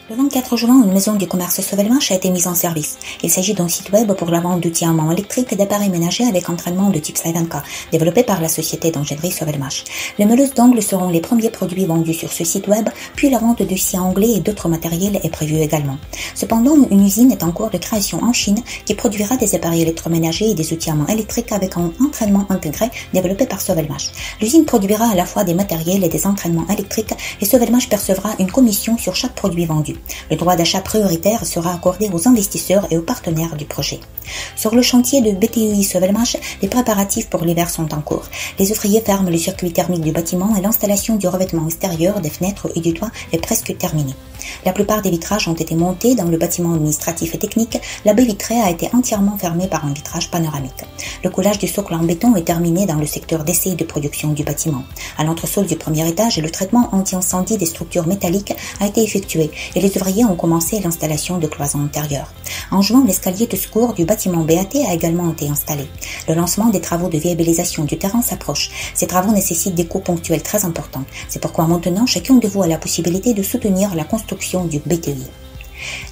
Le 24 juin, une maison du commerce Sovelmash a été mise en service. Il s'agit d'un site web pour la vente d'outils en main électrique et d'appareils ménagers avec entraînement de type Slivenka, développé par la société d'ingénierie Sovelmash. Les meuleuses d'ongles seront les premiers produits vendus sur ce site web, puis la vente de scies anglais et d'autres matériels est prévue également. Cependant, une usine est en cours de création en Chine qui produira des appareils électroménagers et des outils en main électriques avec un entraînement intégré développé par Sovelmash. L'usine produira à la fois des matériels et des entraînements électriques et Sovelmash percevra une commission sur chaque produit vendu. Le droit d'achat prioritaire sera accordé aux investisseurs et aux partenaires du projet. Sur le chantier de BTUI Sovelmash, les préparatifs pour l'hiver sont en cours. Les ouvriers ferment le circuit thermique du bâtiment et l'installation du revêtement extérieur des fenêtres et du toit est presque terminée. La plupart des vitrages ont été montés dans le bâtiment administratif et technique. La baie vitrée a été entièrement fermée par un vitrage panoramique. Le coulage du socle en béton est terminé dans le secteur d'essai et de production du bâtiment. À l'entresol du premier étage, le traitement anti-incendie des structures métalliques a été effectué et les ouvriers ont commencé l'installation de cloisons intérieures. En juin, l'escalier de secours du bâtiment BAT a également été installé. Le lancement des travaux de viabilisation du terrain s'approche. Ces travaux nécessitent des coûts ponctuels très importants. C'est pourquoi maintenant, chacun de vous a la possibilité de soutenir la construction du BTUI.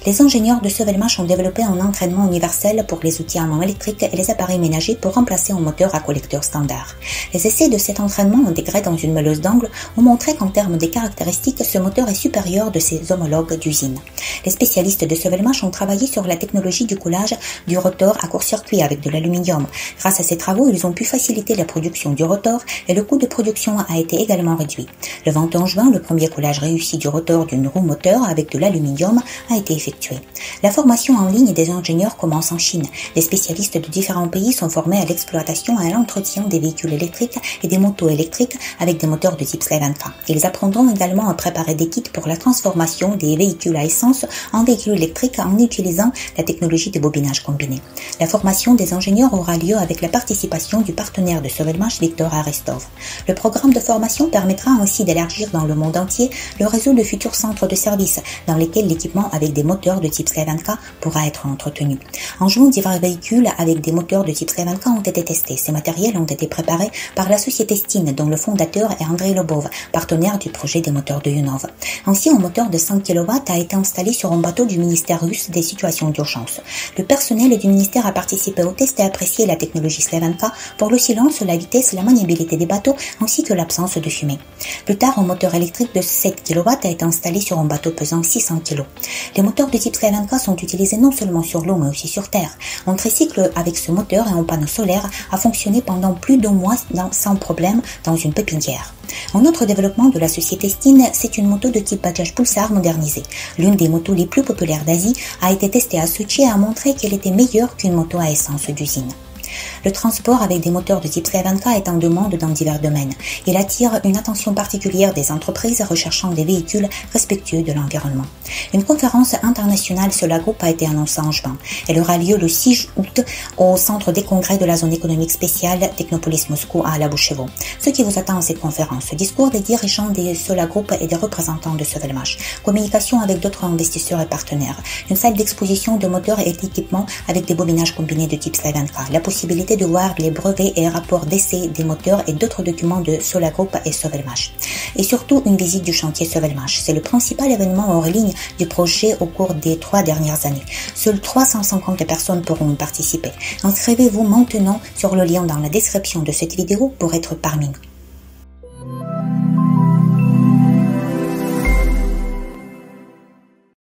Les ingénieurs de Sovelmash ont développé un entraînement universel pour les outils à main électrique et les appareils ménagers pour remplacer un moteur à collecteur standard. Les essais de cet entraînement intégré dans une meuleuse d'angle ont montré qu'en termes des caractéristiques, ce moteur est supérieur de ses homologues d'usine. Les spécialistes de Sovelmash ont travaillé sur la technologie du coulage du rotor à court-circuit avec de l'aluminium. Grâce à ces travaux, ils ont pu faciliter la production du rotor et le coût de production a été également réduit. Le 21 juin, le premier coulage réussi du rotor d'une roue moteur avec de l'aluminium a été effectué. La formation en ligne des ingénieurs commence en Chine. Les spécialistes de différents pays sont formés à l'exploitation et à l'entretien des véhicules électriques et des motos électriques avec des moteurs de type Slivenka. Ils apprendront également à préparer des kits pour la transformation des véhicules à essence en véhicules électriques en utilisant la technologie de bobinage combiné. La formation des ingénieurs aura lieu avec la participation du partenaire de Sovelmash, Victor Arestov. Le programme de formation permettra ainsi d'élargir dans le monde entier le réseau de futurs centres de services dans lesquels l'équipement avec des moteurs de type Slivenka pourra être entretenu. En juin, divers véhicules avec des moteurs de type Slivenka ont été testés. Ces matériels ont été préparés par la société Stin, dont le fondateur est Andrei Lobov, partenaire du projet des moteurs de Yunov. Ainsi, un moteur de 5 kW a été installé sur un bateau du ministère russe des situations d'urgence. Le personnel du ministère a participé au test et apprécié la technologie Slivenka pour le silence, la vitesse, la maniabilité des bateaux ainsi que l'absence de fumée. Plus tard, un moteur électrique de 7 kW a été installé sur un bateau pesant 600 kg. Les moteurs de type Slivenka sont utilisés non seulement sur l'eau mais aussi sur terre. Un tricycle avec ce moteur et un panneau solaire a fonctionné pendant plus d'un mois sans problème dans une pépinière. Un autre développement de la société Stin, c'est une moto de type Bajaj Pulsar modernisée. L'une des motos les plus populaires d'Asie a été testée à Sochi et a montré qu'elle était meilleure qu'une moto à essence d'usine. Le transport avec des moteurs de type Slivenka est en demande dans divers domaines. Il attire une attention particulière des entreprises recherchant des véhicules respectueux de l'environnement. Une conférence internationale sur la groupe a été annoncée en juin. Elle aura lieu le 6 août au centre des congrès de la zone économique spéciale Technopolis Moscou à Labouchevo. Ce qui vous attend à cette conférence, discours des dirigeants de Sola Group et des représentants de Sovelmash, communication avec d'autres investisseurs et partenaires, une salle d'exposition de moteurs et d'équipements avec des bobinages combinés de type Slivenka, la possibilité de voir les brevets et rapports d'essai des moteurs et d'autres documents de Sola Group et Sovelmash. Et surtout, une visite du chantier Sovelmash. C'est le principal événement hors ligne du projet au cours des 3 dernières années. Seules 350 personnes pourront y participer. Inscrivez-vous maintenant sur le lien dans la description de cette vidéo pour être parmi nous.